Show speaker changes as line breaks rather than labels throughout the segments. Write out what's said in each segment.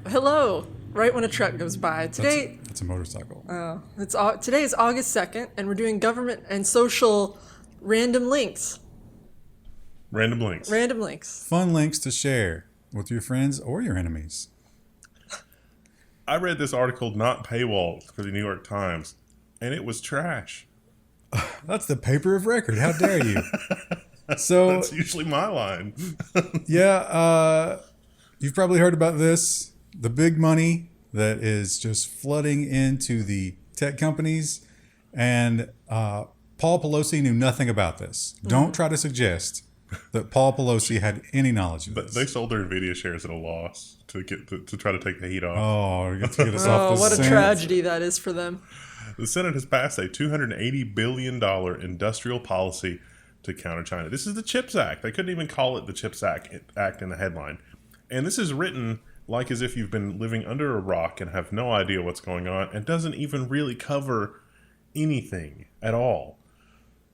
Hello. Right when a truck goes by. Today,
That's a motorcycle.
today is August 2nd, and we're doing government and social random links.
Random links.
Random links.
Fun links to share with your friends or your enemies.
I read this article, not paywalled, for the New York Times, and it was trash.
That's the paper of record. How dare you? So
That's usually my line.
you've probably heard about this. The big money that is just flooding into the tech companies. And Paul Pelosi knew nothing about this. Don't try to suggest that Paul Pelosi had any knowledge of this.
They sold their Nvidia shares at a loss to try to take the heat off.
Oh, to get us off the
What a
Senate.
tragedy that is for them.
The Senate has passed a $280 billion industrial policy to counter China. This is the CHIPS Act. They couldn't even call it the CHIPS Act in the headline. And this is written like as if you've been living under a rock and have no idea what's going on and doesn't even really cover anything at all.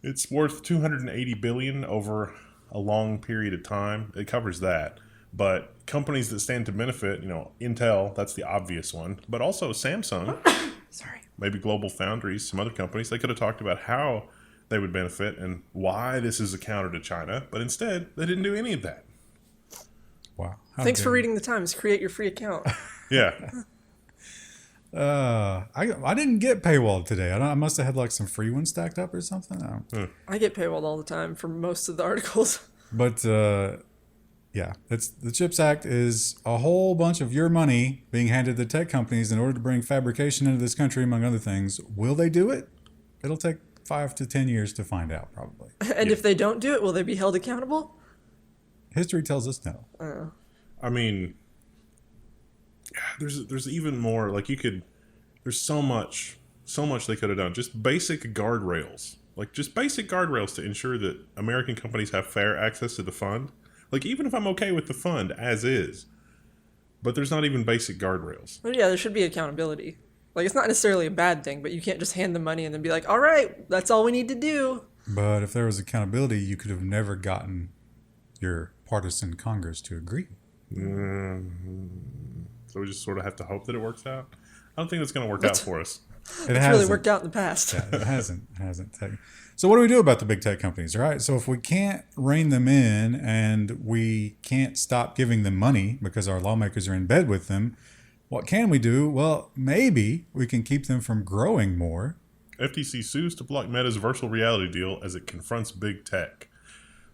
It's worth $280 billion over a long period of time. It covers that. But companies that stand to benefit, Intel, that's the obvious one, but also Samsung,
Sorry.
maybe Global Foundries, some other companies, they could have talked about how they would benefit and why this is a counter to China, but instead they didn't do any of that.
Wow.
Thanks for reading the Times. Create your free account.
Yeah.
I didn't get paywalled today. I must have had like some free ones stacked up or something.
I get paywalled all the time for most of the articles.
But it's the CHIPS Act is a whole bunch of your money being handed to tech companies in order to bring fabrication into this country, among other things. Will they do it? It'll take 5 to 10 years to find out, probably.
And if they don't do it, will they be held accountable?
History tells us no.
I mean, there's even more, there's so much they could have done. Just basic guardrails. Just basic guardrails to ensure that American companies have fair access to the fund. Even if I'm okay with the fund as is, but there's not even basic guardrails.
But yeah, there should be accountability. It's not necessarily a bad thing, but you can't just hand the money and then be like, all right, that's all we need to do.
But if there was accountability, you could have never gotten your partisan Congress to agree.
So we just sort of have to hope that it works out. I don't think that's going to work out for us.
It's really worked out in the past.
Yeah, it hasn't. So what do we do about the big tech companies, right? So if we can't rein them in and we can't stop giving them money because our lawmakers are in bed with them, what can we do? Well, maybe we can keep them from growing more.
F.T.C. sues to block Meta's virtual reality deal as it confronts big tech.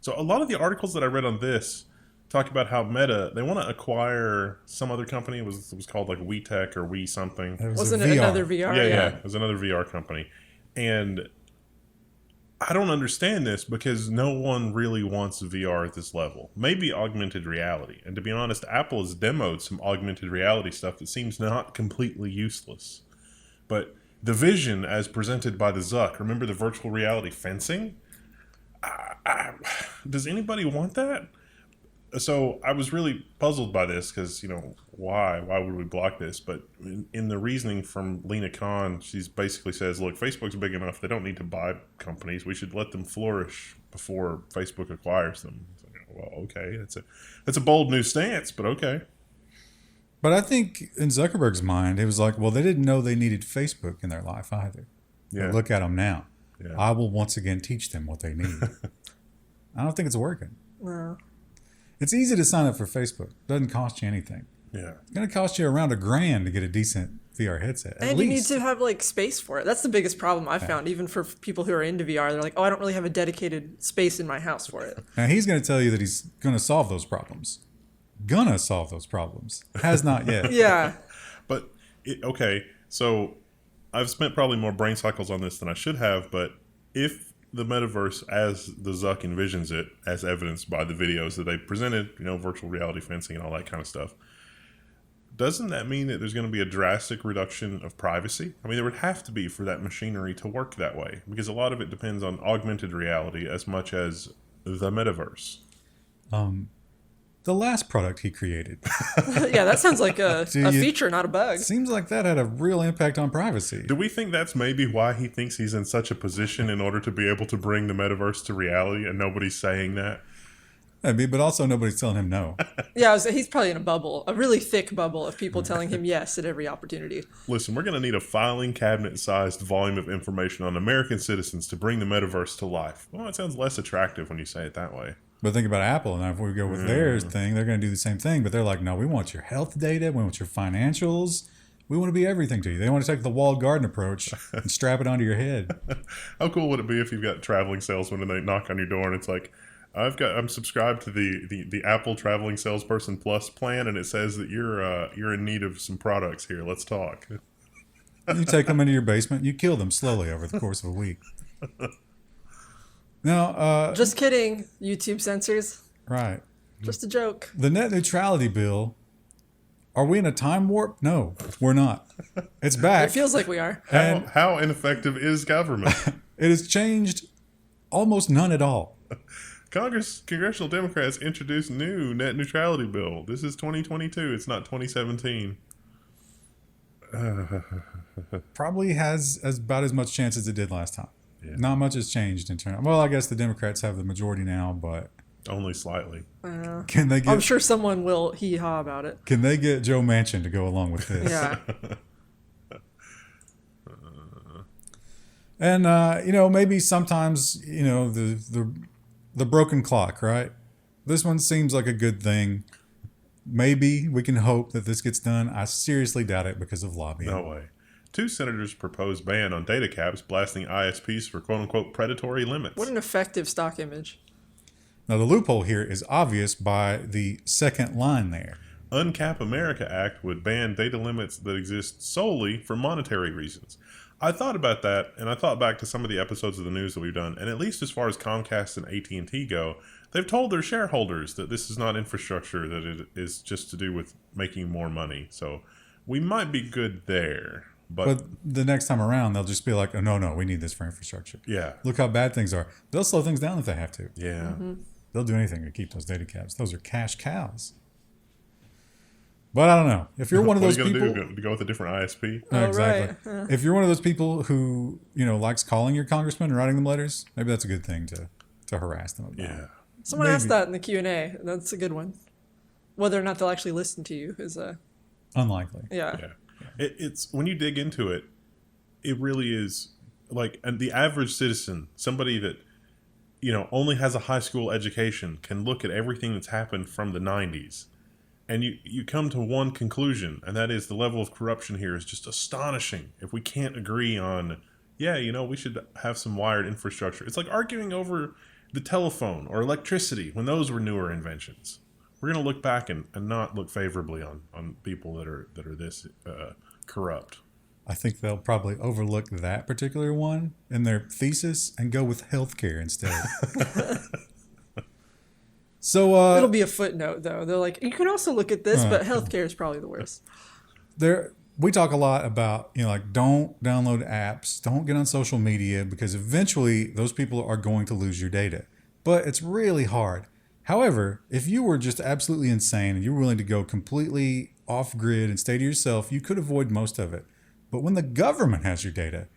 So a lot of the articles that I read on this talk about how Meta, they want to acquire some other company. It was called WeTech or We something.
Wasn't it another VR?
Yeah. It was another VR company. And I don't understand this because no one really wants VR at this level. Maybe augmented reality. And to be honest, Apple has demoed some augmented reality stuff that seems not completely useless. But the vision as presented by the Zuck, remember the virtual reality fencing? Does anybody want that? So I was really puzzled by this because, why would we block this? But in the reasoning from Lena Khan, she basically says, look, Facebook's big enough. They don't need to buy companies. We should let them flourish before Facebook acquires them. So, well, okay. That's a bold new stance, but okay.
But I think in Zuckerberg's mind, it was like, well, they didn't know they needed Facebook in their life either.
Yeah.
But look at them now.
Yeah.
I will once again teach them what they need. I don't think it's working.
No.
It's easy to sign up for Facebook. Doesn't cost you anything.
Yeah.
It's going to cost you around $1,000 to get a decent VR headset.
And you need to have space for it. That's the biggest problem I found, even for people who are into VR. They're like, oh, I don't really have a dedicated space in my house for it.
Now he's going to tell you that he's going to solve those problems. Has not yet.
Yeah.
But, okay, so I've spent probably more brain cycles on this than I should have, but if the metaverse as the Zuck envisions it, as evidenced by the videos that they presented, virtual reality fencing and all that kind of stuff, doesn't that mean that there's going to be a drastic reduction of privacy? I mean, there would have to be for that machinery to work that way, because a lot of it depends on augmented reality as much as the metaverse.
The last product he created.
Yeah, that sounds like a feature, not a bug.
Seems like that had a real impact on privacy.
Do we think that's maybe why he thinks he's in such a position in order to be able to bring the metaverse to reality and nobody's saying that?
Maybe, but also nobody's telling him no.
Yeah, he's probably in a bubble, a really thick bubble of people telling him yes at every opportunity.
Listen, we're going to need a filing cabinet-sized volume of information on American citizens to bring the metaverse to life. Well, it sounds less attractive when you say it that way.
But think about Apple, and if we go with theirs thing, they're going to do the same thing. But they're like, no, we want your health data, we want your financials, we want to be everything to you. They want to take the walled garden approach and strap it onto your head.
How cool would it be if you've got traveling salesmen and they knock on your door and it's like, I'm subscribed to the Apple Traveling Salesperson Plus plan, and it says that you're in need of some products here. Let's talk.
You take them into your basement, you kill them slowly over the course of a week. Now,
Just kidding, YouTube censors.
right.
Just a joke.
The net neutrality bill, are we in a time warp? No, we're not. It's back.
It feels like we are.
And
How ineffective is government?
it has changed almost none at all.
Congressional Democrats introduced new net neutrality bill. This is 2022. It's not 2017.
Probably has about as much chance as it did last time.
Yeah.
Not much has changed in terms. Well, I guess the Democrats have the majority now, but
Only slightly.
can they get?
I'm sure someone will hee-haw about it.
Can they get Joe Manchin to go along with this?
Yeah.
And maybe sometimes the broken clock, right? This one seems like a good thing. Maybe we can hope that this gets done. I seriously doubt it because of lobbying.
No way. 2 senators proposed ban on data caps, blasting ISPs for quote-unquote predatory limits.
What an effective stock image.
Now, the loophole here is obvious by the second line there.
Uncap America Act would ban data limits that exist solely for monetary reasons. I thought about that, and I thought back to some of the episodes of the news that we've done, and at least as far as Comcast and AT&T go, they've told their shareholders that this is not infrastructure, that it is just to do with making more money. So we might be good there.
But the next time around, they'll just be like, oh, no, we need this for infrastructure.
Yeah.
Look how bad things are. They'll slow things down if they have to.
Yeah.
They'll do anything to keep those data caps. Those are cash cows. But I don't know. If you're one of those
what are you
people...
going to do? To go with a different ISP?
Exactly.
Right.
If you're one of those people who, likes calling your congressman and writing them letters, maybe that's a good thing to harass them about.
Yeah.
Someone asked that in the Q&A. That's a good one. Whether or not they'll actually listen to you is
Unlikely.
yeah.
It's when you dig into it, it really is like, and the average citizen, somebody that, only has a high school education, can look at everything that's happened from the 90s. And you come to one conclusion, and that is the level of corruption here is just astonishing. If we can't agree on, we should have some wired infrastructure. It's like arguing over the telephone or electricity when those were newer inventions. We're going to look back and not look favorably on people that are this corrupt.
I think they'll probably overlook that particular one in their thesis and go with healthcare instead. So
It'll be a footnote, though. They're like, you can also look at this, but healthcare is probably the worst.
We talk a lot about, don't download apps, don't get on social media, because eventually those people are going to lose your data. But it's really hard. However, if you were just absolutely insane and you were willing to go completely off grid and stay to yourself, you could avoid most of it. But when the government has your data,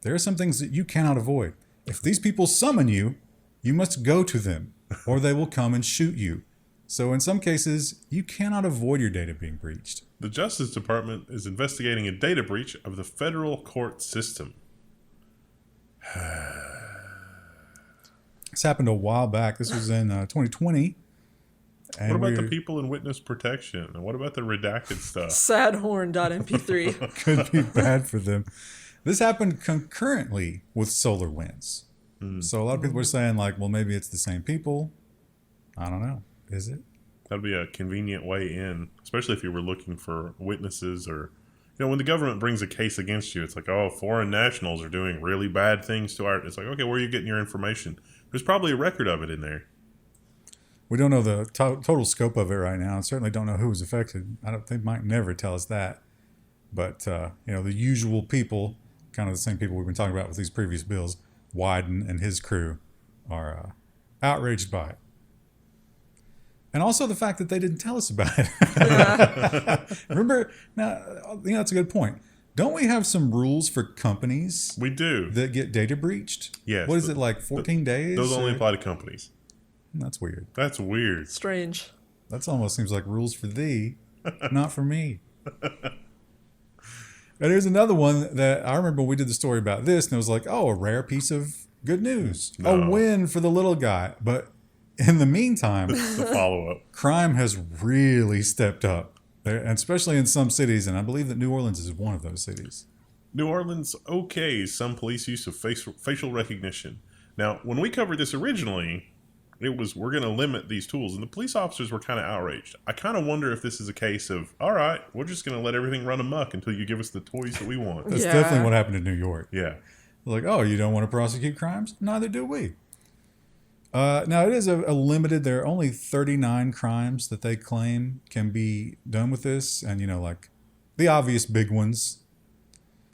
there are some things that you cannot avoid. If these people summon you, you must go to them, or they will come and shoot you. So in some cases, you cannot avoid your data being breached.
The Justice Department is investigating a data breach of the federal court system.
This happened a while back. This was in 2020. And
what about the people in witness protection? And what about the redacted stuff?
Sadhorn.mp3.
Could be bad for them. This happened concurrently with SolarWinds. So a lot of people are saying, maybe it's the same people. I don't know. Is it?
That'd be a convenient way in, especially if you were looking for witnesses or, when the government brings a case against you, it's like, oh, foreign nationals are doing really bad things to our... It's like, okay, where are you getting your information? There's probably a record of it in there.
We don't know the total scope of it right now. And certainly don't know who was affected. They might never tell us that. But, the usual people, kind of the same people we've been talking about with these previous bills, Wyden and his crew, are outraged by it. And also the fact that they didn't tell us about it.
Yeah.
Remember, now, that's a good point. Don't we have some rules for companies
We do.
that get data breached?
Yes.
What is it, 14 days?
Those only apply to companies.
That's weird.
That's weird.
Strange.
That's almost seems like rules for thee, not for me. And here's another one that I remember we did the story about this, and it was like, oh, a rare piece of good news.
No.
A win for the little guy. But in the meantime,
The follow-up.
crime has really stepped up, and especially in some cities, and I believe that New Orleans is one of those cities.
New Orleans OKs, some police use of facial recognition. Now, when we covered this originally, it was, we're going to limit these tools, and the police officers were kind of outraged. I kind of wonder if this is a case of, all right, we're just going to let everything run amok until you give us the toys that we want.
That's
Yeah.
definitely what happened in New York.
Yeah.
Like, oh, you don't want to prosecute crimes? Neither do we. Now, it is a limited, there are only 39 crimes that they claim can be done with this. And, like the obvious big ones.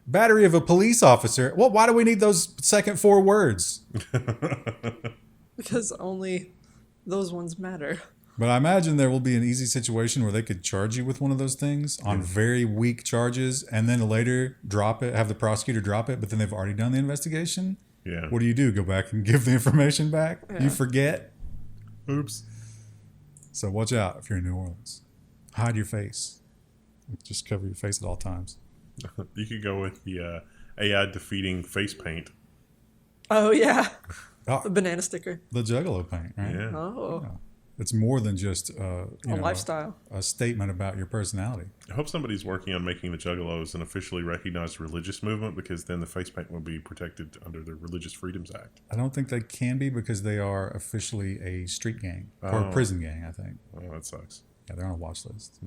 Battery of a police officer. Well, why do we need those second 4 words?
Because only those ones matter.
But I imagine there will be an easy situation where they could charge you with one of those things on very weak charges and then later drop it, have the prosecutor drop it, but then they've already done the investigation.
Yeah.
What do? Go back and give the information back?
Yeah.
You forget?
Oops.
So watch out if you're in New Orleans. Hide your face. Just cover your face at all times.
You could go with the AI defeating face paint.
Oh, yeah.
Oh,
The banana sticker.
the Juggalo paint, right?
Yeah.
Oh.
Yeah. It's more than just
A lifestyle.
a statement about your personality.
I hope somebody's working on making the Juggalos an officially recognized religious movement, because then the face paint will be protected under the Religious Freedoms Act.
I don't think they can be because they are officially a street gang or a
Oh.
prison gang, I think.
Oh, that sucks.
Yeah, they're on a watch list.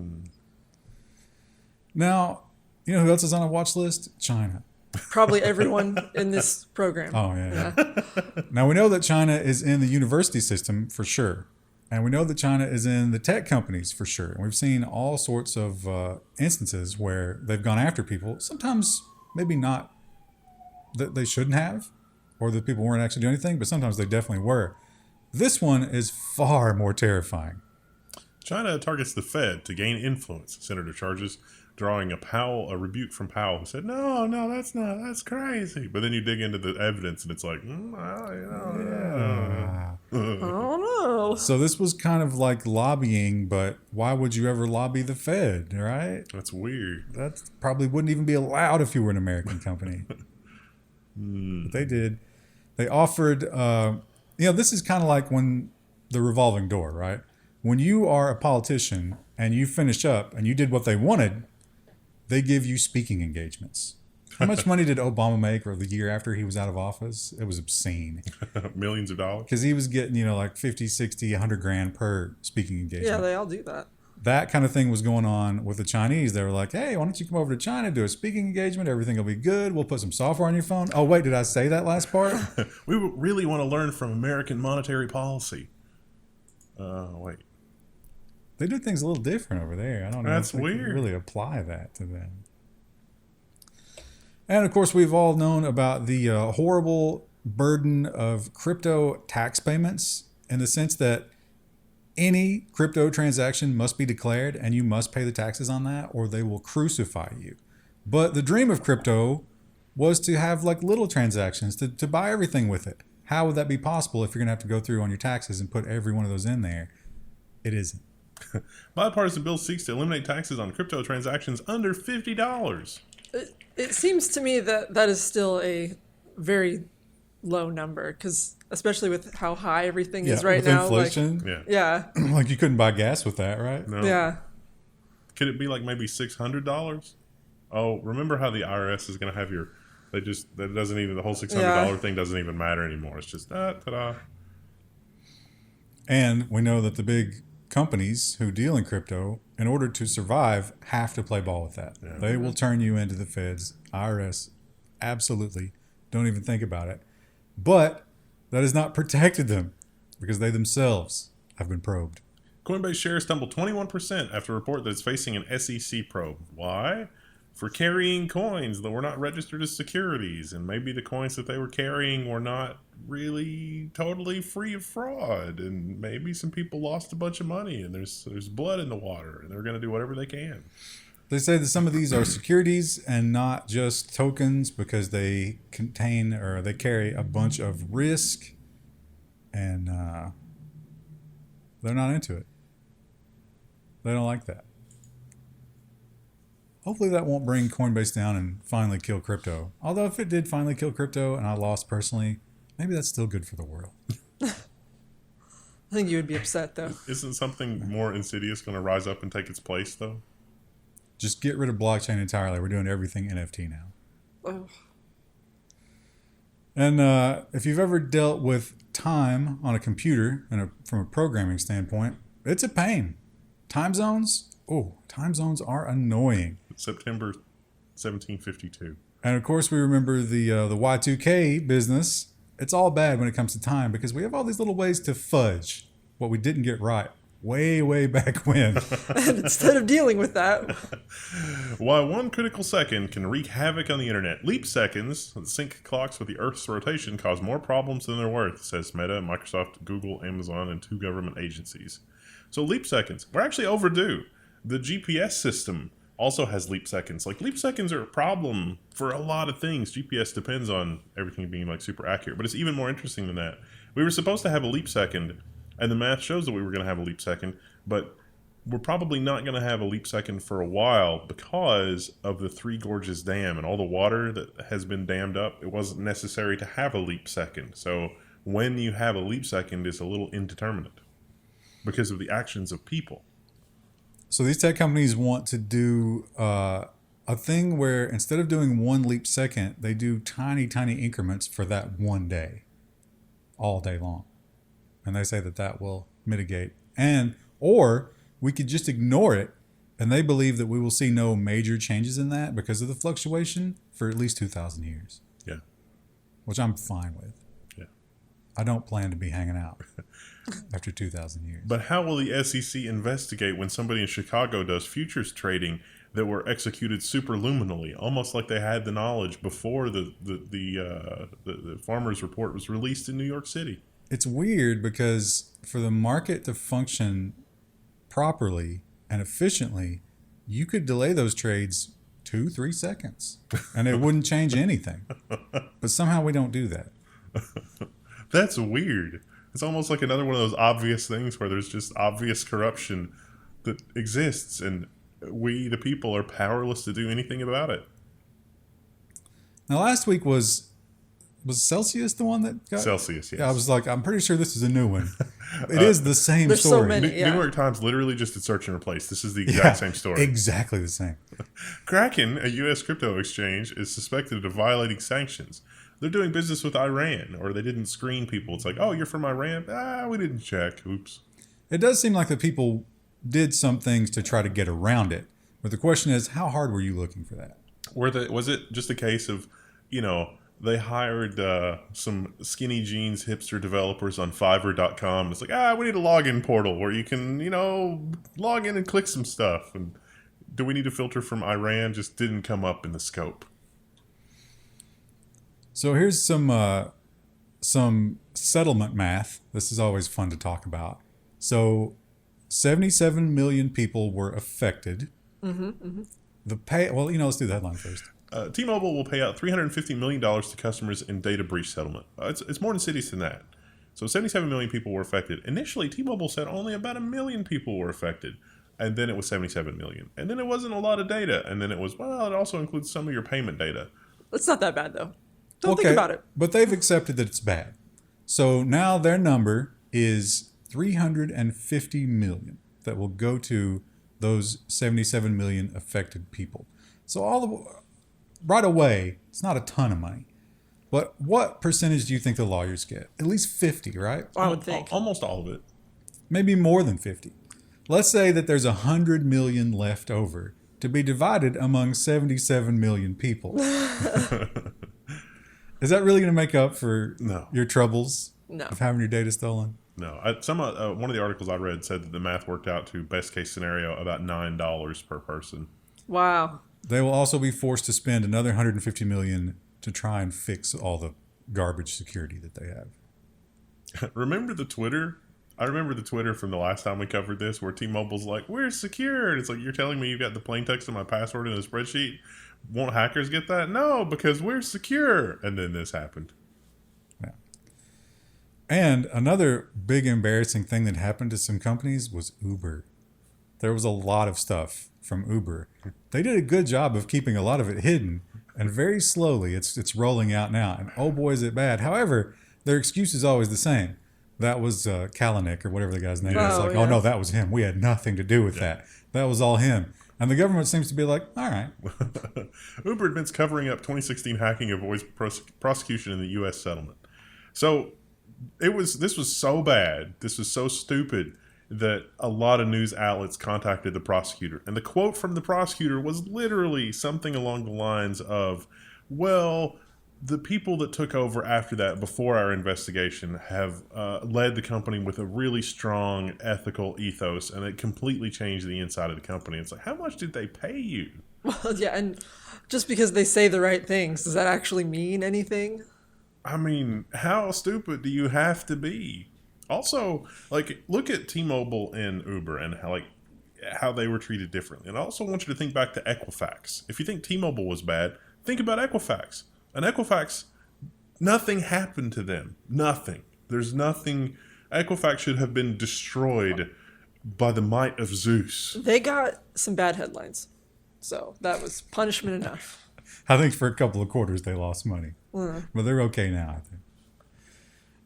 Now, you know who else is on a watch list? China.
Probably everyone in this program.
Oh, yeah. Now, we know that China is in the university system for sure. And we know that China is in the tech companies for sure. And we've seen all sorts of instances where they've gone after people. Sometimes maybe not that they shouldn't have, or that people weren't actually doing anything, but sometimes they definitely were. This one is far more terrifying.
China targets the Fed to gain influence, Senator charges, drawing a rebuke from Powell, who said, no, that's crazy. But then you dig into the evidence and it's like,
I don't know.
So this was kind of like lobbying, but why would you ever lobby the Fed, right?
that's weird.
That probably wouldn't even be allowed if you were an American company. But they did. They offered, this is kind of like when the revolving door, right? When you are a politician and you finish up and you did what they wanted, they give you speaking engagements. How much money did Obama make or the year after he was out of office? It was obscene.
Millions of dollars.
Because he was getting, like 50, 60, 100 grand per speaking engagement.
Yeah, they all do that.
That kind of thing was going on with the Chinese. They were like, hey, why don't you come over to China, do a speaking engagement? Everything will be good. We'll put some software on your phone. Oh, wait, did I say that last part?
We really want to learn from American monetary policy. Wait.
They do things a little different over there. I don't know
That's
if we can
weird.
really apply that to them. And of course, we've all known about the horrible burden of crypto tax payments in the sense that any crypto transaction must be declared and you must pay the taxes on that or they will crucify you. But the dream of crypto was to have like little transactions, to buy everything with it. How would that be possible if you're going to have to go through on your taxes and put every one of those in there? It isn't.
Bipartisan bill seeks to eliminate taxes on crypto transactions under $50.
It seems to me that that is still a very low number, because especially with how high everything is right
with
now.
inflation,
Yeah.
like you couldn't buy gas with that, right?
No.
Yeah.
Could it be like maybe $600? Oh, remember how the IRS is going to have your... that doesn't even... the whole $600 thing doesn't even matter anymore. It's just, ta-da.
And we know that the big companies who deal in crypto, in order to survive, have to play ball with that.
Yeah.
They will turn you into the feds. IRS, absolutely. Don't even think about it. But that has not protected them because they themselves have been probed.
Coinbase shares tumbled 21% after a report that it's facing an SEC probe. Why? For carrying coins that were not registered as securities, and maybe the coins that they were carrying were not really totally free of fraud, and maybe some people lost a bunch of money, and there's blood in the water, and they're going to do whatever they can.
They say that some of these are securities and not just tokens because they contain or they carry a bunch of risk and They're not into it. They don't like that. Hopefully that won't bring Coinbase down and finally kill crypto. Although if it did finally kill crypto and I lost personally, maybe that's still good for the world.
I think you would be upset, though.
Isn't something more insidious going to rise up and take its place, though?
Just get rid of blockchain entirely. We're doing everything NFT now.
Oh.
And if you've ever dealt with time on a computer and from a programming standpoint, it's a pain. Time zones? Oh, time zones are annoying.
September 1752.
And of course, we remember the Y2K business. It's all bad when it comes to time because we have all these little ways to fudge what we didn't get right way back when.
And instead of dealing with that,
Why 1 critical second can wreak havoc on the internet. Leap seconds, sync clocks with the Earth's rotation, cause more problems than they're worth, says Meta, Microsoft, Google, Amazon, and 2 government agencies. So leap seconds, we're actually overdue. The GPS system also has leap seconds. Like, leap seconds are a problem for a lot of things. GPS depends on everything being like super accurate, but it's even more interesting than that. We were supposed to have a leap second, and the math shows that we were going to have a leap second, but we're probably not going to have a leap second for a while because of the Three Gorges Dam and all the water that has been dammed up. It wasn't necessary to have a leap second. So when you have a leap second, it's a little indeterminate because of the actions of people.
So these tech companies want to do a thing where instead of doing 1 leap second, they do tiny increments for that one day, all day long. And they say that that will mitigate. Or we could just ignore it, and they believe that we will see no major changes in that because of the fluctuation for at least 2,000 years.
Yeah.
Which I'm fine with.
Yeah.
I don't plan to be hanging out after 2,000 years.
But how will the SEC investigate when somebody in Chicago does futures trading that were executed superluminally, almost like they had the knowledge before the farmer's report was released in New York City?
It's weird because for the market to function properly and efficiently, you could delay those trades 2-3 seconds and it wouldn't change anything. But somehow we don't do that.
That's weird. It's almost like another one of those obvious things where there's just obvious corruption that exists and we, the people, are powerless to do anything about it.
Now, last week was Celsius the one that got...
Celsius, yes.
Yeah, I was like, I'm pretty sure this is a new one. It is the same
there's
story.
so many. Yeah.
New York Times literally just did search and replace. This is the exact same story.
Exactly the same.
Kraken, a U.S. crypto exchange, is suspected of violating sanctions. They're doing business with Iran, or they didn't screen people. It's like, oh, you're from Iran? We didn't check. Oops.
It does seem like the people did some things to try to get around it. But the question is, how hard were you looking for that?
Was it just a case of, they hired some skinny jeans hipster developers on Fiverr.com. It's like, we need a login portal where you can, log in and click some stuff. And do we need a filter from Iran? Just didn't come up in the scope.
So here's some settlement math. This is always fun to talk about. So 77 million people were affected. Mm-hmm. Let's do the headline first.
T-Mobile will pay out $350 million to customers in data breach settlement. It's more insidious than that. So 77 million people were affected. Initially, T-Mobile said only about 1 million people were affected. And then it was 77 million. And then it wasn't a lot of data. And then it was, it also includes some of your payment data.
It's not that bad, though. Don't think about it.
But they've accepted that it's bad. So now their number is 350 million that will go to those 77 million affected people. So right away, it's not a ton of money. But what percentage do you think the lawyers get? At least 50, right?
I would think.
Almost all of it.
Maybe more than 50. Let's say that there's 100 million left over to be divided among 77 million people. Is that really going to make up for your troubles of having your data stolen?
No. One of the articles I read said that the math worked out to best case scenario about $9 per person.
Wow.
They will also be forced to spend another 150 million to try and fix all the garbage security that they have.
Remember the Twitter? I remember the Twitter from the last time we covered this where T-Mobile's like, we're secure. And it's like, you're telling me you got the plain text of my password in a spreadsheet? Won't hackers get that? No, because we're secure. And then this happened.
And another big embarrassing thing that happened to some companies was Uber. There was a lot of stuff from Uber. They did a good job of keeping a lot of it hidden, and very slowly it's rolling out now. And oh boy, is it bad. However, their excuse is always the same. That was Kalanick or whatever the guy's name is. Like, oh no, that was him. We had nothing to do with that. That was all him. And the government seems to be like, all right.
Uber admits covering up 2016 hacking avoids prosecution in the U.S. settlement. So this was so bad, this was so stupid that a lot of news outlets contacted the prosecutor. And the quote from the prosecutor was literally something along the lines of, well, the people that took over after that, before our investigation, have led the company with a really strong ethical ethos, and it completely changed the inside of the company. It's like, how much did they pay you?
Well, yeah, and just because they say the right things, does that actually mean anything?
I mean, how stupid do you have to be? Also, like, look at T-Mobile and Uber and how they were treated differently. And I also want you to think back to Equifax. If you think T-Mobile was bad, think about Equifax. And Equifax, nothing happened to them. Nothing. There's nothing. Equifax should have been destroyed by the might of Zeus.
They got some bad headlines. So that was punishment enough.
I think for a couple of quarters they lost money. But they're okay now, I think.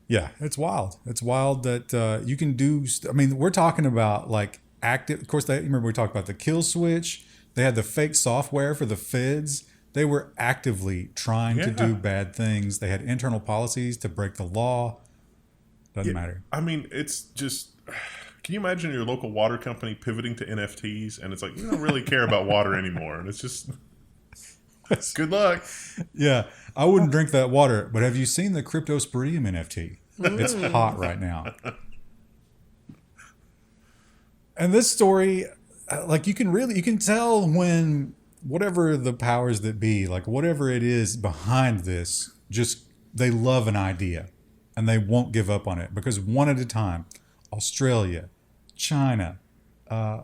Yeah, it's wild. It's wild that you can do... I mean, we're talking about like active... Of course, remember we talked about the kill switch. They had the fake software for the feds. They were actively trying to do bad things. They had internal policies to break the law. Doesn't matter.
I mean, it's just... Can you imagine your local water company pivoting to NFTs? And it's like, you don't really care about water anymore. And it's just... Good luck.
Yeah, I wouldn't drink that water. But have you seen the cryptosporidium NFT? It's hot right now. And this story, like you can tell when... whatever the powers that be, like whatever it is behind this, just they love an idea and they won't give up on it, because one at a time, Australia, China,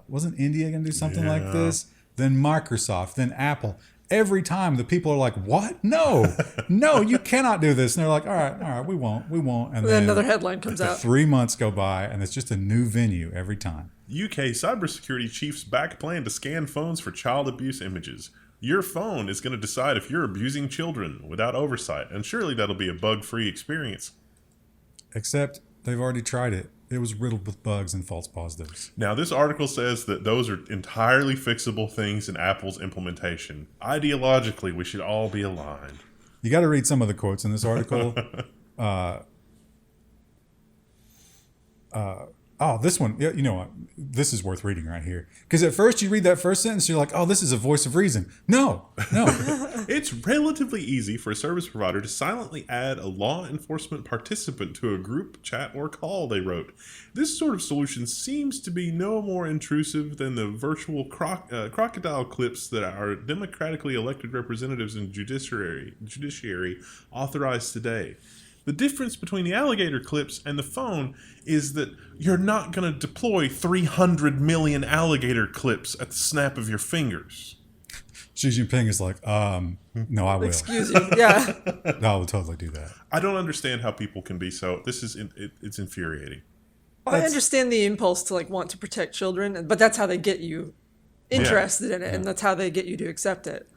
wasn't India going to do something like this? Then Microsoft, then Apple. Every time the people are like, what? No, you cannot do this. And they're like, all right, we won't. And then
another headline comes out.
3 months go by and it's just a new venue every time.
UK cybersecurity chiefs back plan to scan phones for child abuse images. Your phone is going to decide if you're abusing children without oversight, and surely that'll be a bug-free experience.
Except they've already tried it. It was riddled with bugs and false positives.
Now, this article says that those are entirely fixable things in Apple's implementation. Ideologically, we should all be aligned.
You got to read some of the quotes in this article. This one, you know what? This is worth reading right here. Because at first you read that first sentence, you're like, oh, this is a voice of reason. No.
It's relatively easy for a service provider to silently add a law enforcement participant to a group, chat, or call, they wrote. This sort of solution seems to be no more intrusive than the virtual crocodile clips that our democratically elected representatives and judiciary authorize today. The difference between the alligator clips and the phone is that you're not going to deploy 300 million alligator clips at the snap of your fingers.
Xi Jinping is like, no, I will.
Excuse you. Yeah.
I will totally do that.
I don't understand how people can be so... It's infuriating.
Well, I understand the impulse to want to protect children, but that's how they get you interested in it, and that's how they get you to accept it.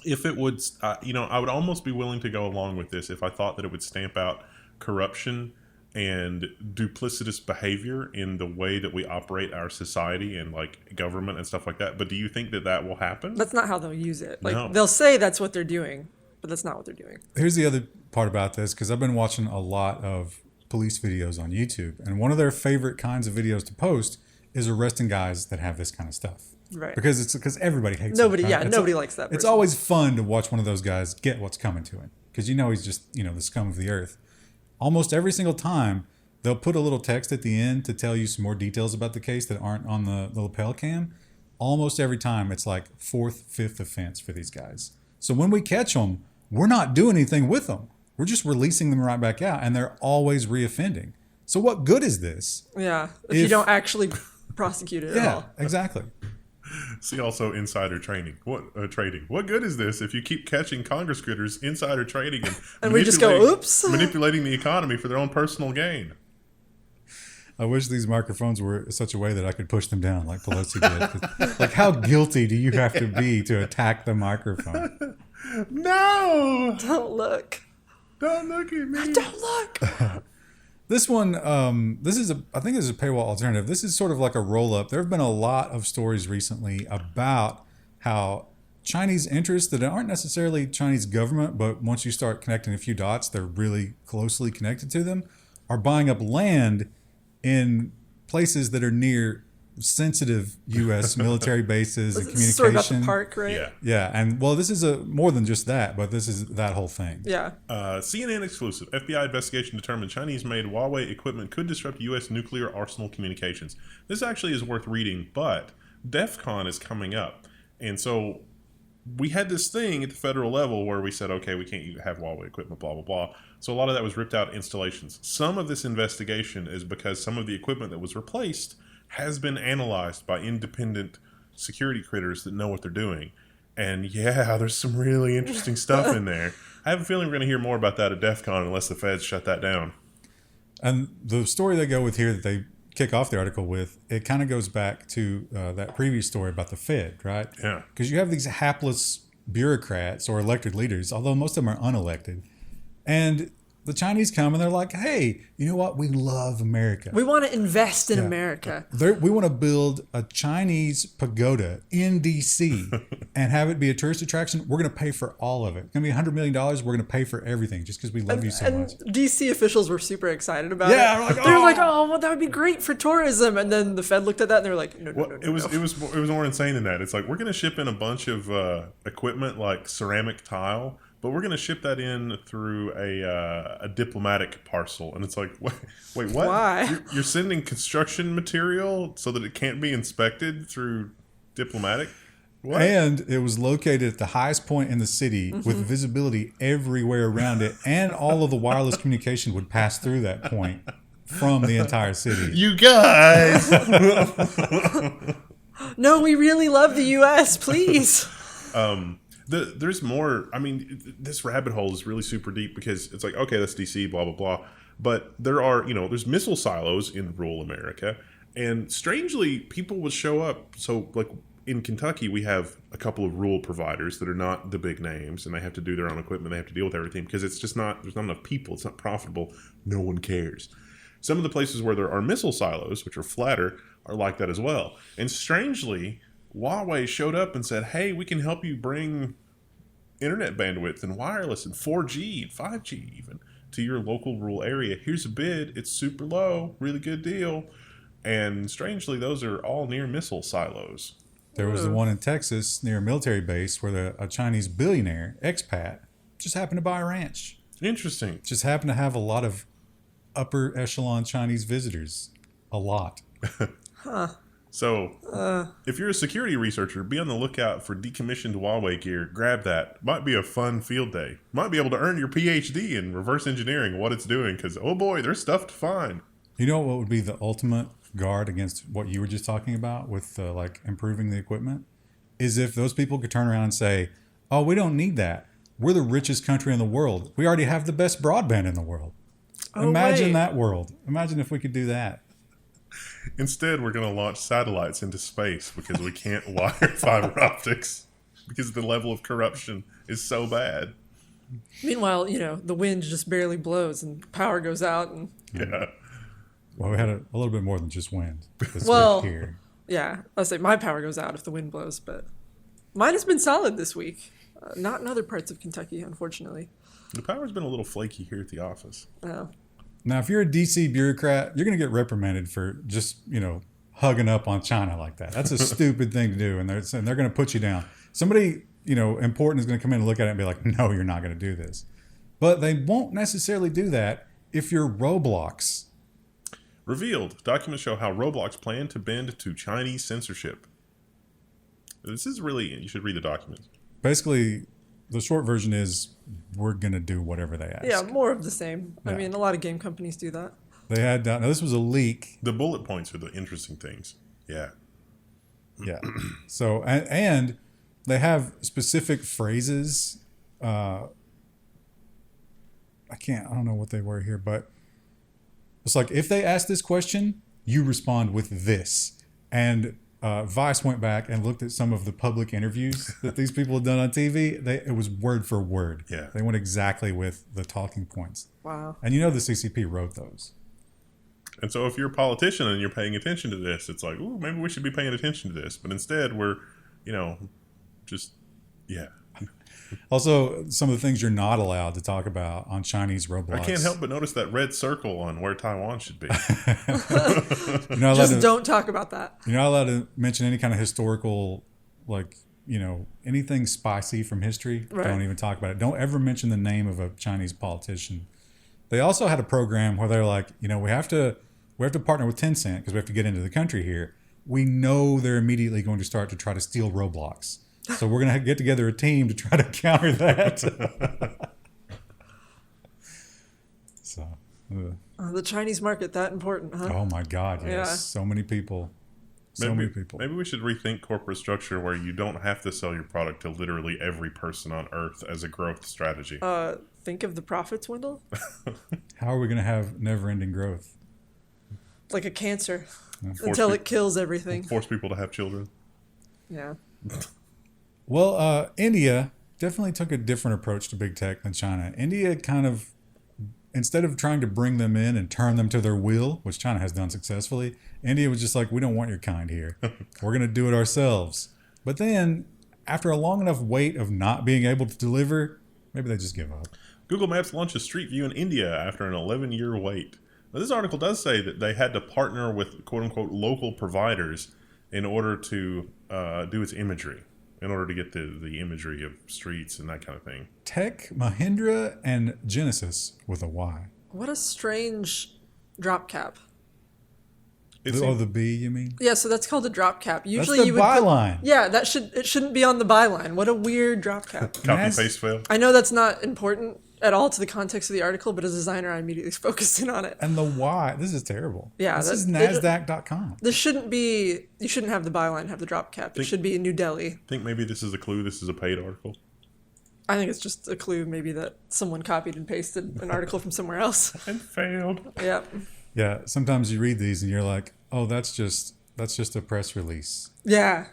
If it would, I would almost be willing to go along with this if I thought that it would stamp out corruption and duplicitous behavior in the way that we operate our society and government and stuff like that. But do you think that will happen?
That's not how they'll use it.
No.
They'll say that's what they're doing, but that's not what they're doing.
Here's the other part about this, because I've been watching a lot of police videos on YouTube, and one of their favorite kinds of videos to post is arresting guys that have this kind of stuff.
Right.
Because everybody hates
nobody.
him, right?
Nobody likes that person.
It's always fun to watch one of those guys get what's coming to him, because he's just the scum of the earth. Almost every single time they'll put a little text at the end to tell you some more details about the case that aren't on the lapel cam. Almost every time it's like 4th, 5th offense for these guys. So when we catch them, we're not doing anything with them. We're just releasing them right back out, and they're always reoffending. So what good is this?
Yeah, if you don't actually prosecute it at all.
Yeah, exactly.
See also insider trading. Trading? What good is this if you keep catching Congress critters insider trading
And we just go, oops.
manipulating the economy for their own personal gain?
I wish these microphones were such a way that I could push them down like Pelosi did. Like, how guilty do you have to be to attack the microphone?
No!
Don't look.
Don't look at me.
Don't look.
This one, I think this is a paywall alternative. This is sort of like a roll up. There have been a lot of stories recently about how Chinese interests that aren't necessarily Chinese government, but once you start connecting a few dots, they're really closely connected to them, are buying up land in places that are near sensitive U.S. military bases and communication.
Story about the park, right?
Yeah.
Yeah, and well, this is more than just that, but this is that whole thing.
Yeah.
CNN exclusive. FBI investigation determined Chinese-made Huawei equipment could disrupt U.S. nuclear arsenal communications. This actually is worth reading, but DEF CON is coming up. And so we had this thing at the federal level where we said, okay, we can't have Huawei equipment, blah, blah, blah. So a lot of that was ripped out installations. Some of this investigation is because some of the equipment that was replaced has been analyzed by independent security critters that know what they're doing. And yeah, there's some really interesting stuff in there. I have a feeling we're going to hear more about that at DEF CON unless the feds shut that down.
And the story they go with here that they kick off the article with, it kind of goes back to that previous story about the Fed, right?
Yeah.
Because you have these hapless bureaucrats or elected leaders, although most of them are unelected. And the Chinese come and they're like, hey, you know what? We love America.
We want to invest in America.
We want to build a Chinese pagoda in D.C. and have it be a tourist attraction. We're going to pay for all of it. It's going to be $100 million. We're going to pay for everything just because we love you so much.
DC officials were super excited about it.
Yeah, like,
they were like, oh, well, that would be great for tourism. And then the Fed looked at that and they were like, no.
It was more insane than that. It's like, we're going to ship in a bunch of equipment like ceramic tile, but we're going to ship that in through a diplomatic parcel. And it's like, wait, what?
Why?
You're sending construction material so that it can't be inspected through diplomatic? What?
And it was located at the highest point in the city with visibility everywhere around it. And all of the wireless communication would pass through that point from the entire city.
You guys!
No, we really love the U.S., please.
There's more. I mean, this rabbit hole is really super deep because it's like, okay, that's DC, blah, blah, blah. But there are, there's missile silos in rural America. And strangely, people will show up. So, like, in Kentucky, we have a couple of rural providers that are not the big names, and they have to do their own equipment. They have to deal with everything because it's just there's not enough people. It's not profitable. No one cares. Some of the places where there are missile silos, which are flatter, are like that as well. And strangely, Huawei showed up and said, hey, we can help you bring internet bandwidth and wireless and 4G and 5G even to your local rural area. Here's a bid. It's super low. Really good deal. And strangely, those are all near missile silos.
There was the one in Texas near a military base where a Chinese billionaire, expat, just happened to buy a ranch.
Interesting.
Just happened to have a lot of upper echelon Chinese visitors. A lot.
So, if you're a security researcher, be on the lookout for decommissioned Huawei gear. Grab that. Might be a fun field day. Might be able to earn your PhD in reverse engineering what it's doing because, oh boy, there's stuff to find.
You know what would be the ultimate guard against what you were just talking about with like improving the equipment? Is if those people could turn around and say, oh, we don't need that. We're the richest country in the world. We already have the best broadband in the world.
Oh,
Imagine
wait.
that world. Imagine if we could do that.
Instead, we're going to launch satellites into space because we can't wire fiber optics because the level of corruption is so bad.
Meanwhile, the wind just barely blows and power goes out. And
Yeah.
Well, we had a little bit more than just wind this
Well-
week here.
yeah, I'll say my power goes out if the wind blows, but mine has been solid this week. Not in other parts of Kentucky, unfortunately.
The power's been a little flaky here at the office.
Now, if you're a DC bureaucrat, you're going to get reprimanded for just, hugging up on China like that. That's a stupid thing to do, and they're going to put you down. Somebody, important is going to come in and look at it and be like, no, you're not going to do this. But they won't necessarily do that if you're Roblox.
Revealed. Documents show how Roblox planned to bend to Chinese censorship. This is really, you should read the documents.
Basically, the short version is we're going to do whatever they ask.
Yeah, more of the same. I
Yeah.
mean, a lot of game companies do that.
They had, now this was a leak.
The bullet points are the interesting things. Yeah.
Yeah. So, and they have specific phrases. I don't know what they were here, but it's like, if they ask this question, you respond with this. And Vice went back and looked at some of the public interviews that these people had done on TV. It was word for word.
Yeah.
They went exactly with the talking points.
Wow.
And you know the CCP wrote those.
And so if you're a politician and you're paying attention to this, it's like, ooh, maybe we should be paying attention to this. But instead, we're, just, yeah.
Also, some of the things you're not allowed to talk about on Chinese Roblox.
I can't help but notice that red circle on where Taiwan should be.
You're not allowed
Just
to,
don't talk about that.
you're not allowed to mention any kind of historical, anything spicy from history.
Right.
Don't even talk about it. Don't ever mention the name of a Chinese politician. They also had a program where they're like, we have to partner with Tencent because we have to get into the country here. We know they're immediately going to start to try to steal Roblox. So we're going to get together a team to try to counter that. So,
The Chinese market, that important, huh?
oh my God, yes.
Yeah.
So many people. Many people.
Maybe we should rethink corporate structure where you don't have to sell your product to literally every person on Earth as a growth strategy.
Think of the profit swindle.
How are we going to have never-ending growth?
Like a cancer.
Force
Until
pe-
it kills everything.
Force people to have children.
Yeah.
Well, India definitely took a different approach to big tech than China. India kind of, instead of trying to bring them in and turn them to their will, which China has done successfully, India was just like, we don't want your kind here. We're going to do it ourselves. But then, after a long enough wait of not being able to deliver, maybe they just give up.
Google Maps launches Street View in India after an 11-year wait. Now, this article does say that they had to partner with quote-unquote local providers in order to do its imagery, in order to get the imagery of streets and that kind of thing.
Tech, Mahindra, and Genesis with a Y.
What a strange drop cap.
The B, you mean?
Yeah, so that's called a drop cap. Usually
That's the
you would put,
byline.
yeah, it shouldn't be on the byline. What a weird drop cap.
Copy paste fail.
I know that's not important at all to the context of the article, but as a designer, I immediately focused in on it.
And the Y, this is terrible.
Yeah,
this is
that-
NASDAQ.com.
This shouldn't be. You shouldn't have the byline have the drop cap. It should be in New Delhi.
Think maybe this is a clue. This is a paid article.
I think it's just a clue, maybe that someone copied and pasted an article from somewhere else.
And failed.
Yeah.
Yeah, sometimes you read these and you're like, oh, that's just a press release.
Yeah.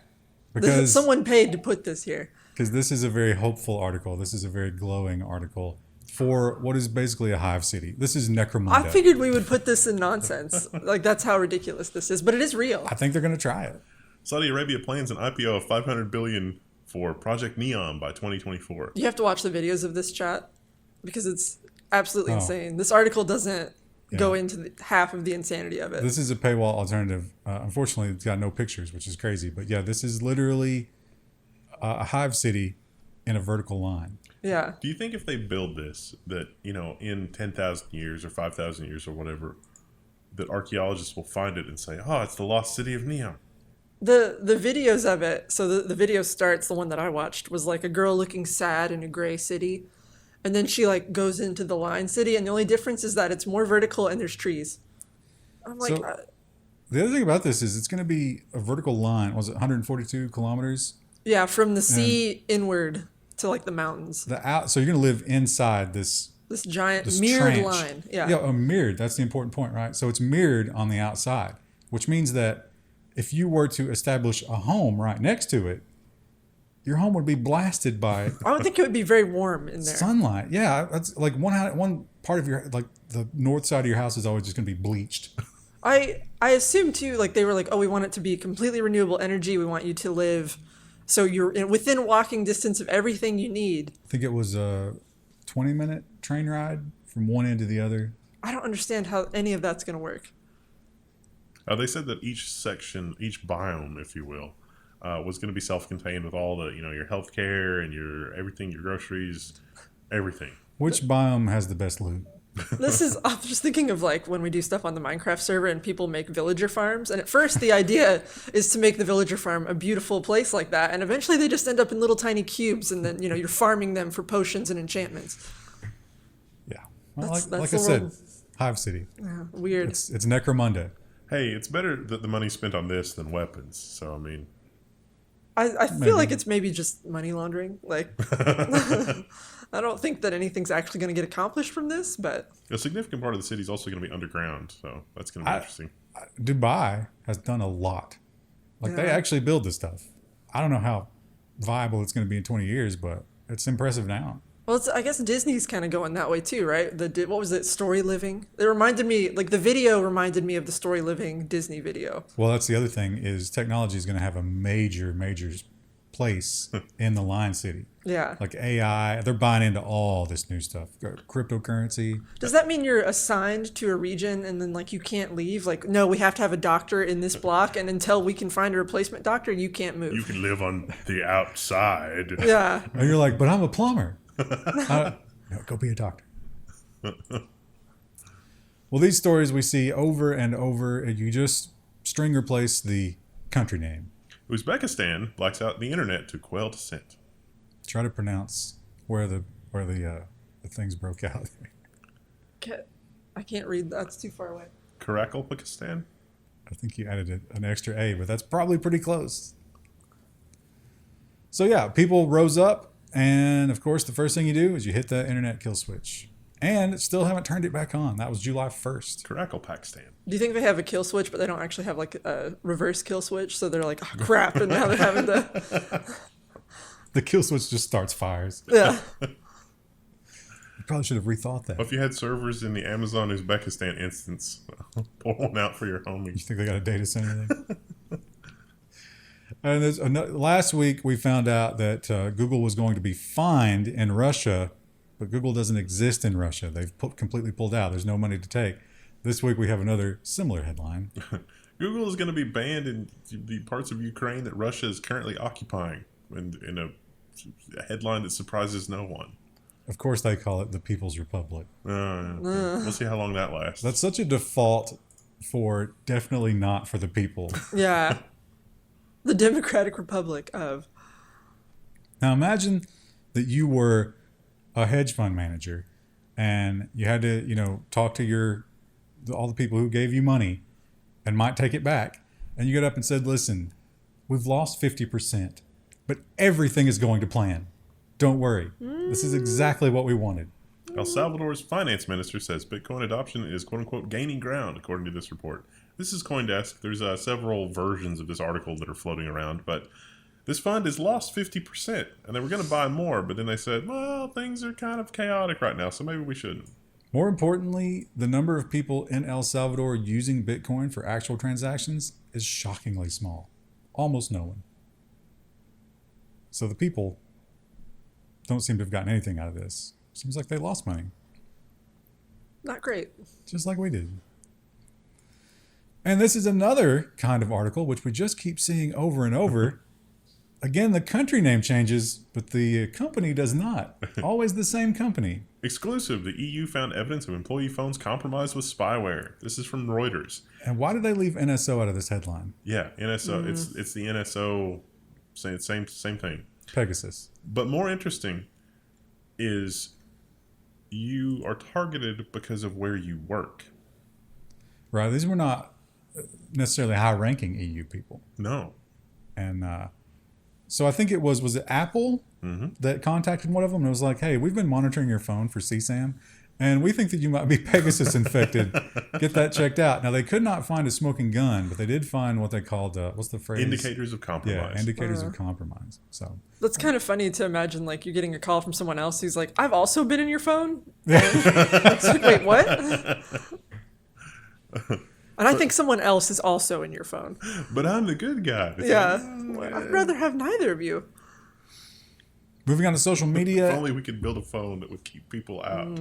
Because
Someone paid to put this here.
this is a very hopeful article. This is a very glowing article for what is basically a hive city. This is Necromunda.
I figured we would put this in nonsense. Like, that's how ridiculous this is. But it is real.
I think they're going to try it.
Saudi Arabia plans an IPO of $500 billion for Project Neom by 2024.
You have to watch the videos of this chat because it's absolutely
Oh.
insane. This article doesn't go into half of the insanity of it.
This is a paywall alternative. Unfortunately, it's got no pictures, which is crazy. But yeah, this is literally a hive city in a vertical line.
Yeah.
Do you think if they build this, that, in 10,000 years or 5,000 years or whatever, that archaeologists will find it and say, oh, it's the lost city of Neom?
The videos of it, so the video starts, the one that I watched, was like a girl looking sad in a gray city. And then she like goes into the line city, and the only difference is that it's more vertical and there's trees. I'm like,
So- The other thing about this is it's going to be a vertical line. Was it 142 kilometers?
yeah, from the sea inward to like the mountains.
So you're going to live inside this
Giant
this
mirrored
trench.
line. Yeah.
Yeah, mirrored. That's the important point, right? So it's mirrored on the outside, which means that if you were to establish a home right next to it, your home would be blasted by
I would think it would be very warm in there.
sunlight. Yeah, that's like one part of your, like the north side of your house is always just going to be bleached.
I assume too, like they were like, oh, we want it to be completely renewable energy. We want you to live, so you're within walking distance of everything you need.
I think it was a 20-minute train ride from one end to the other.
I don't understand how any of that's going to work.
They said that each section, each biome, if you will, was going to be self-contained with all the, your healthcare and your everything, your groceries, everything.
Which biome has the best loot?
I'm just thinking of like when we do stuff on the Minecraft server and people make villager farms. And at first the idea is to make the villager farm a beautiful place like that. And eventually they just end up in little tiny cubes. And then, you're farming them for potions and enchantments.
Yeah. Well,
That's
like I
the
said,
world.
Hive City.
Yeah, weird.
It's Necromunda.
Hey, it's better that the money's spent on this than weapons. So,
I feel
Maybe.
like it's maybe just money laundering. Like, I don't think that anything's actually going to get accomplished from this, but
A significant part of the city is also going to be underground, so that's going to be interesting.
Dubai has done a lot. Like they
Yeah.
actually build this stuff. I don't know how viable it's going to be in 20 years, but it's impressive now.
well, I guess Disney's kind of going that way too, right? What was it, Story Living? It reminded me, like the video reminded me of the Story Living Disney video.
Well, that's the other thing is technology is going to have a major place in the Lion City.
Yeah.
Like AI, they're buying into all this new stuff. Cryptocurrency.
Does that mean you're assigned to a region and then like you can't leave? Like, no, we have to have a doctor in this block, and until we can find a replacement doctor, you can't move.
You can live on the outside.
Yeah.
And you're like, but I'm a plumber. No, go be a doctor. Well, these stories we see over and over, and you just string replace the country name.
Uzbekistan blacks out the internet to quell dissent.
Try to pronounce where the things broke out.
I can't read. That's too far away.
Uzbekistan?
I think you added an extra A, but that's probably pretty close. So yeah, people rose up, and of course, the first thing you do is you hit the internet kill switch, and still haven't turned it back on. That was July 1st.
Pakistan.
Do you think they have a kill switch, but they don't actually have like a reverse kill switch? So they're like, oh crap, and now they're having to.
The kill switch just starts fires.
Yeah.
You probably should have rethought that.
Well, if you had servers in the Amazon Uzbekistan instance, pull one out for your
You
homies.
think they got a data center there? And last week we found out that Google was going to be fined in Russia, but Google doesn't exist in Russia. They've completely pulled out. There's no money to take. This week we have another similar headline.
Google is going to be banned in the parts of Ukraine that Russia is currently occupying, in a headline that surprises no one.
Of course, they call it the People's Republic.
We'll see how long that lasts.
That's such a default for definitely not for the people.
Yeah. The Democratic Republic of.
Now imagine that you were a hedge fund manager and you had to, talk to all the people who gave you money and might take it back. And you got up and said, listen, we've lost 50%, but everything is going to plan. Don't worry. This is exactly what we wanted.
El Salvador's finance minister says Bitcoin adoption is quote-unquote gaining ground, according to this report. This is CoinDesk. There's several versions of this article that are floating around, but this fund has lost 50%, and they were going to buy more, but then they said, well, things are kind of chaotic right now, so maybe we shouldn't.
More importantly, the number of people in El Salvador using Bitcoin for actual transactions is shockingly small. Almost no one. So the people don't seem to have gotten anything out of this. Seems like they lost money.
Not great.
Just like we did. And this is another kind of article which we just keep seeing over and over. Again, the country name changes, but the company does not. Always the same company.
Exclusive, the EU found evidence of employee phones compromised with spyware. This is from Reuters.
And why did they leave NSO out of this headline?
Yeah, NSO. It's the NSO, same thing.
Pegasus.
But more interesting is you are targeted because of where you work.
Right. These were not necessarily high-ranking EU people.
No.
And so I think it was it Apple that contacted one of them and was like, hey, we've been monitoring your phone for CSAM, and we think that you might be Pegasus infected. Get that checked out. Now, they could not find a smoking gun, but they did find what they called, what's the phrase?
Indicators of compromise.
Yeah, indicators of compromise. So
That's kind of funny to imagine, like, you're getting a call from someone else who's like, I've also been in your phone? It's like, wait, what? And I think someone else is also in your phone.
But I'm the good guy. It's
Yeah.
like,
I'd rather have neither of you.
moving on to social
if
media,
only we could build a phone that would keep people out.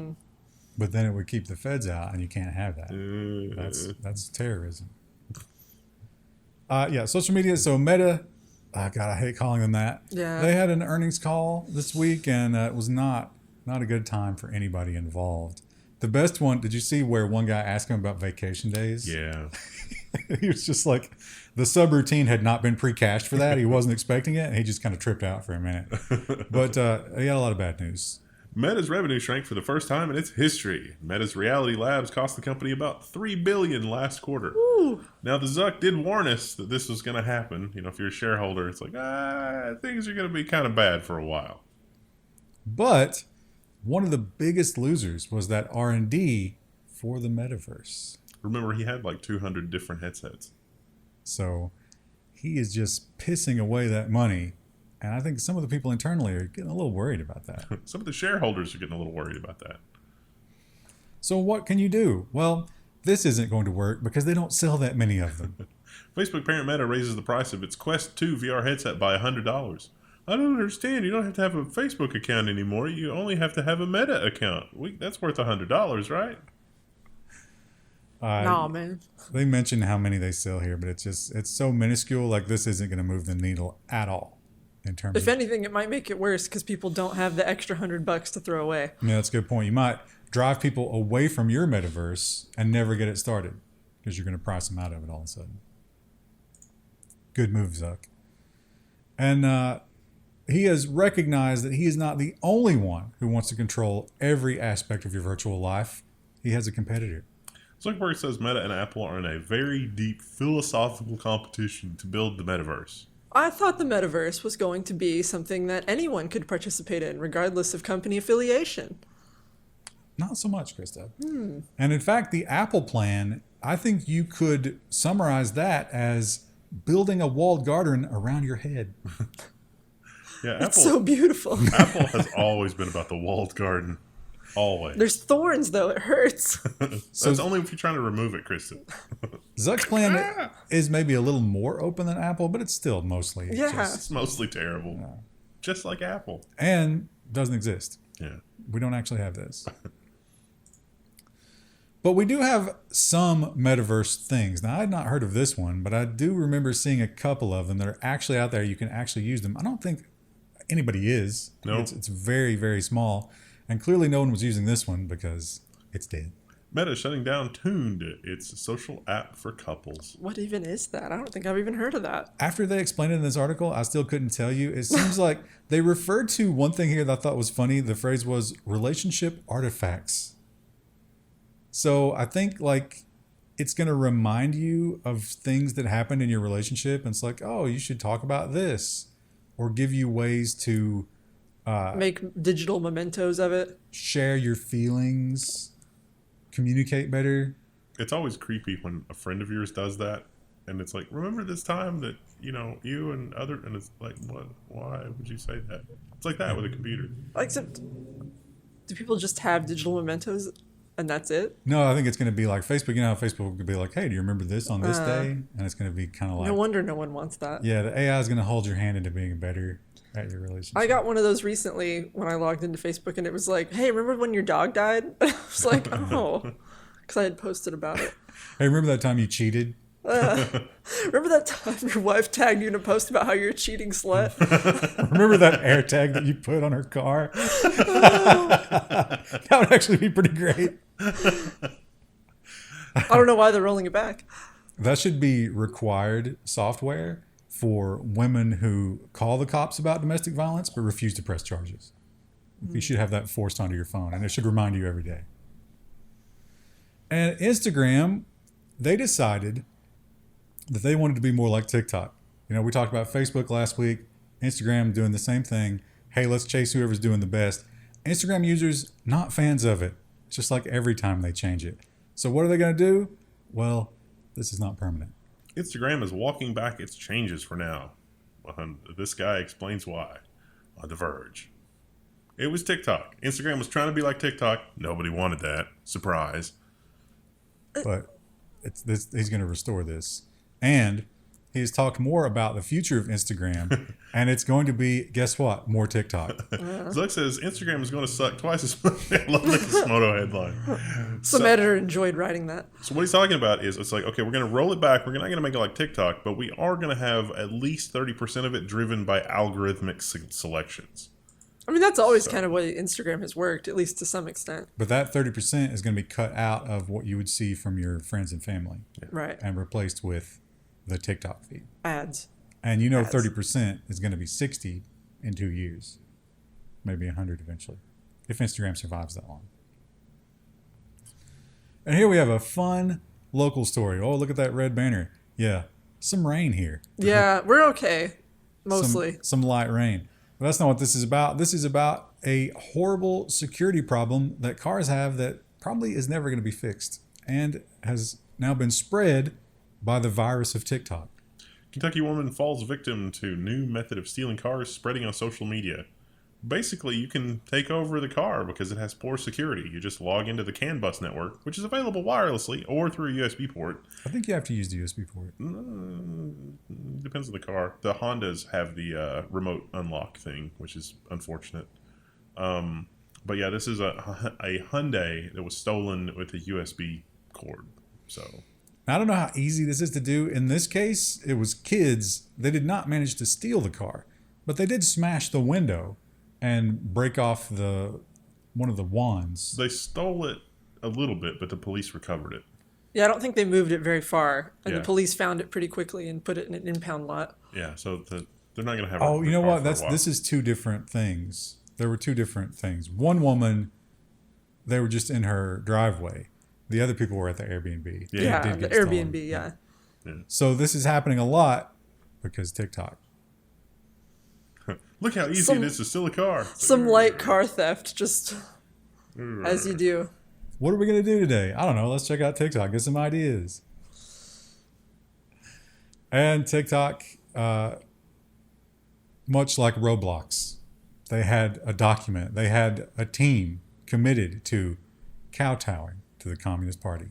but then it would keep the feds out, and you can't have that. That's terrorism. Social media. So Meta, God, I hate calling them that.
Yeah.
They had an earnings call this week, and it was not a good time for anybody involved. The best one, did you see where one guy asked him about vacation days?
Yeah.
He was just like, the subroutine had not been pre-cached for that. He wasn't expecting it, and he just kind of tripped out for a minute. But he had a lot of bad news.
Meta's revenue shrank for the first time in its history. Meta's Reality Labs cost the company about $3 billion last quarter.
Ooh.
Now, the Zuck did warn us that this was going to happen. You know, if you're a shareholder, it's like, things are going to be kind of bad for a while.
But one of the biggest losers was that R&D for the metaverse.
Remember, he had like 200 different headsets.
So he is just pissing away that money. And I think some of the people internally are getting a little worried about that.
Some of the shareholders are getting a little worried about that.
So what can you do? Well, this isn't going to work because they don't sell that many of them.
Facebook parent Meta raises the price of its Quest 2 VR headset by $100. I don't understand. You don't have to have a Facebook account anymore. You only have to have a Meta account. That's worth $100, right?
Nah, man.
They mention how many they sell here, but it's so minuscule. Like, this isn't going to move the needle at all. In terms
If anything, it might make it worse because people don't have the extra $100 to throw away.
Yeah, that's a good point. You might drive people away from your metaverse and never get it started because you're going to price them out of it all of a sudden. Good move, Zuck. And he has recognized that he is not the only one who wants to control every aspect of your virtual life. He has a competitor.
Zuckerberg says Meta and Apple are in a very deep philosophical competition to build the metaverse.
I thought the metaverse was going to be something that anyone could participate in, regardless of company affiliation.
Not so much, Krista. And in fact, the Apple plan, I think you could summarize that as building a walled garden around your head.
Yeah,
It's so beautiful.
Apple has always been about the walled garden. Always.
There's thorns, though. It hurts.
That's only if you're trying to remove it, Kristen.
Zuck's plan is maybe a little more open than Apple, but it's still mostly
It's mostly terrible.
Yeah.
Just like Apple.
And doesn't exist.
Yeah.
We don't actually have this. But we do have some metaverse things. Now, I had not heard of this one, but I do remember seeing a couple of them that are actually out there. You can actually use them. I don't think anybody is.
No.
It's very, very small. And clearly no one was using this one because it's dead.
Meta shutting down Tuned, its social app for couples.
What even is that? I don't think I've even heard of that.
After they explained it in this article, I still couldn't tell you. It seems like they referred to one thing here that I thought was funny. The phrase was relationship artifacts. So I think like it's going to remind you of things that happened in your relationship. And it's like, oh, you should talk about this, or give you ways to
Make digital mementos of it.
share your feelings, communicate better.
It's always creepy when a friend of yours does that. And it's like, remember this time that, you and and it's like, what? Why would you say that? It's like that with a computer.
Except, do people just have digital mementos and that's it?
No, I think it's going to be like Facebook. You know how Facebook could be like, hey, do you remember this on this day? And it's going to be kind of like,
No wonder no one wants that.
yeah, the AI is going to hold your hand into being better at your relationship.
I got one of those recently when I logged into Facebook and it was like, hey, remember when your dog died? I was like, oh, because I had posted about it.
Hey, remember that time you cheated?
Remember that time your wife tagged you in a post about how you're a cheating slut?
Remember that air tag that you put on her car? That would actually be pretty great.
I don't know why they're rolling it back.
That should be required software for women who call the cops about domestic violence but refuse to press charges. You should have that forced onto your phone, and it should remind you every day. And Instagram, they decided that they wanted to be more like TikTok. We talked about Facebook last week, Instagram doing the same thing. Hey, let's chase whoever's doing the best. Instagram users, not fans of it. It's just like every time they change it. So what are they going to do? Well, this is not permanent.
Instagram is walking back its changes for now. This guy explains why on The Verge. It was TikTok. Instagram was trying to be like TikTok. Nobody wanted that. Surprise.
But he's going to restore this. And he's talked more about the future of Instagram. And it's going to be, guess what? More TikTok.
Zuck says Instagram is going to suck twice as much. I love this Moto headline.
Some editor enjoyed writing that.
So what he's talking about is it's like, okay, we're going to roll it back. We're not going to make it like TikTok, but we are going to have at least 30% of it driven by algorithmic selections.
I mean, that's always kind of way Instagram has worked, at least to some extent.
But that 30% is going to be cut out of what you would see from your friends and family.
Right.
And replaced with the TikTok feed.
Ads.
And
Ads.
30% is going to be 60 in 2 years. Maybe 100 eventually. if Instagram survives that long. And here we have a fun local story. Oh, look at that red banner. Yeah, some rain here.
Yeah, we're okay. Mostly.
Some light rain. But that's not what this is about. This is about a horrible security problem that cars have that probably is never going to be fixed and has now been spread by the virus of TikTok.
Kentucky woman falls victim to new method of stealing cars spreading on social media. Basically, you can take over the car because it has poor security. You just log into the CAN bus network, which is available wirelessly or through a USB port.
I think you have to use the USB port.
Depends on the car. The Hondas have the remote unlock thing, which is unfortunate. But yeah, this is a Hyundai that was stolen with a USB cord. So
I don't know how easy this is to do. In this case, it was kids. They did not manage to steal the car, but they did smash the window and break off one of the wands.
They stole it a little bit, but the police recovered it.
Yeah, I don't think they moved it very far, and
Yeah.
the police found it pretty quickly and put it in an impound lot.
Yeah, so they're not going to have.
Oh, you know
car
what?
for a while.
This is two different things. There were two different things. One woman, they were just in her driveway. The other people were at the Airbnb.
Yeah,
Yeah,
It did
the
get stolen.
Airbnb, yeah.
So this is happening a lot because TikTok.
Look how easy it is to steal a car.
Some light car theft, just as you do.
What are we going to do today? I don't know. Let's check out TikTok. Get some ideas. And TikTok, much like Roblox, they had a document. They had a team committed to kowtowing to the Communist Party.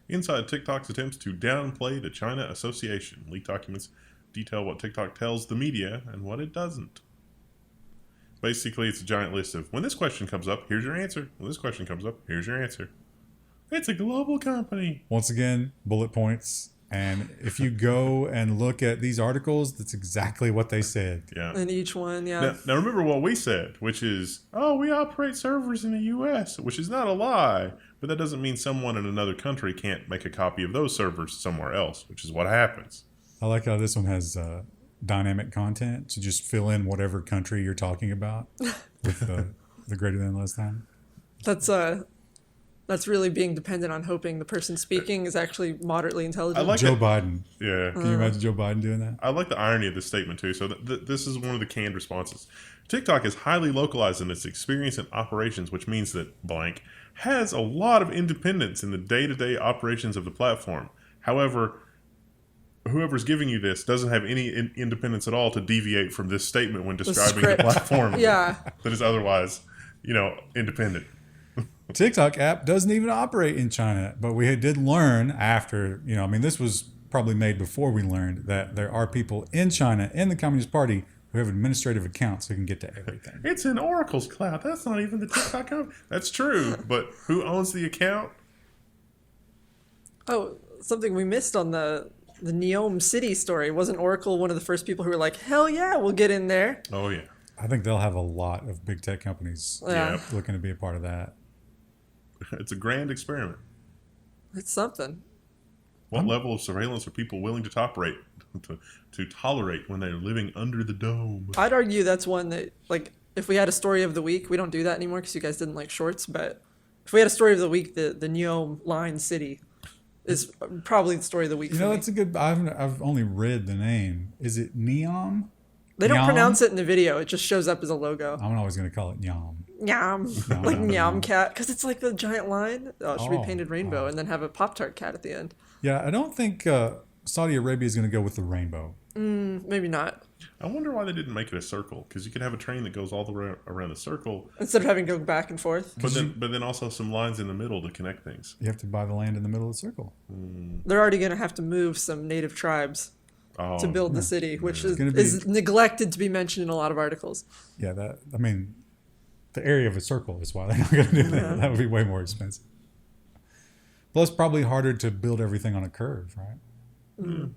Inside TikTok's attempts to downplay the China Association. Leaked documents detail what TikTok tells the media and what it doesn't. Basically, it's a giant list of, when this question comes up, here's your answer. When this question comes up, here's your answer. It's a global company.
Once again, bullet points. And if you go and look at these articles, that's exactly what they said.
Yeah.
And each one, yeah.
Now remember what we said, which is, oh, we operate servers in the U.S., which is not a lie. But that doesn't mean someone in another country can't make a copy of those servers somewhere else, which is what happens.
I like how this one has dynamic content to just fill in whatever country you're talking about with the greater than less than.
That's really being dependent on hoping the person speaking is actually moderately intelligent.
I like
Joe
it.
Biden.
Yeah.
Can you imagine Joe Biden doing that?
I like the irony of this statement, too. So this is one of the canned responses. TikTok is highly localized in its experience and operations, which means that blank has a lot of independence in the day-to-day operations of the platform. However, whoever's giving you this doesn't have any independence at all to deviate from this statement when describing the platform
Yeah.
that is otherwise, independent.
TikTok app doesn't even operate in China, but we did learn after, this was probably made before we learned that there are people in China, in the Communist Party, who have administrative accounts who can get to everything.
It's in Oracle's cloud. That's not even the TikTok company. That's true, but who owns the account?
Oh, something we missed on the Neom City story. Wasn't Oracle one of the first people who were like, hell yeah, we'll get in there?
Oh, yeah.
I think they'll have a lot of big tech companies
Yeah.
looking to be a part of that.
It's a grand experiment.
It's something.
What level of surveillance are people willing to tolerate when they're living under the dome?
I'd argue that's one that, like, if we had a story of the week, we don't do that anymore because you guys didn't like shorts, but if we had a story of the week, the Neom line city is probably the story of the week for me.
It's a good, I've only read the name. Is it Neom?
They don't
Neom?
pronounce it in the video. It just shows up as a logo.
I'm always going to call it Neom.
Nyam.
No,
Like
no, no,
Nyam
no.
cat. Because it's like the giant line. Oh, it should be
Oh,
painted rainbow and then have a Pop-Tart cat at the end.
Yeah, I don't think Saudi Arabia is going to go with the rainbow.
Maybe not.
I wonder why they didn't make it a circle, because you could have a train that goes all the way around the circle,
Instead of having to go back and forth.
but then also some lines in the middle to connect things.
You have to buy the land in the middle of the circle.
They're already going to have to move some native tribes to build the city, which
gonna be-
is neglected to be mentioned in a lot of articles.
Yeah, the area of a circle is why they're not going to do that. That would be way more expensive. Plus, probably harder to build everything on a curve, right?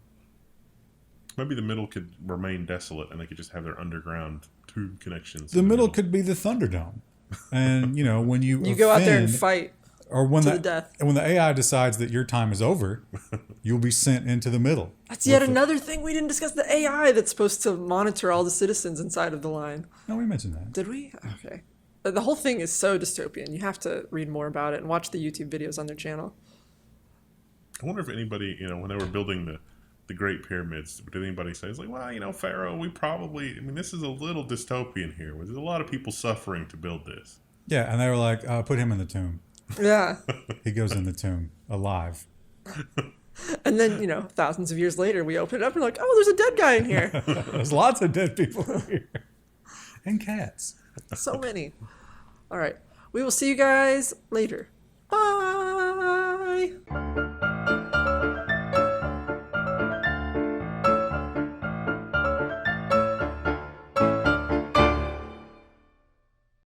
Maybe the middle could remain desolate, and they could just have their underground tube connections.
The middle could be the Thunderdome. And, when you
You go out there and
offend-
fight.
or when
to the death.
when the AI decides that your time is over, you'll be sent into the middle.
That's yet another thing we didn't discuss. The AI that's supposed to monitor all the citizens inside of the line.
No, we mentioned that.
Did we? Okay. The whole thing is so dystopian. You have to read more about it and watch the YouTube videos on their channel.
I wonder if anybody, when they were building the Great Pyramids, did anybody say, it's like, well, Pharaoh, this is a little dystopian here. There's a lot of people suffering to build this.
Yeah, and they were like, put him in the tomb.
Yeah.
He goes in the tomb, alive.
And then, thousands of years later, we open it up and we're like, oh, there's a dead guy in here.
There's lots of dead people in here. And cats.
So many. All right. We will see you guys later. Bye.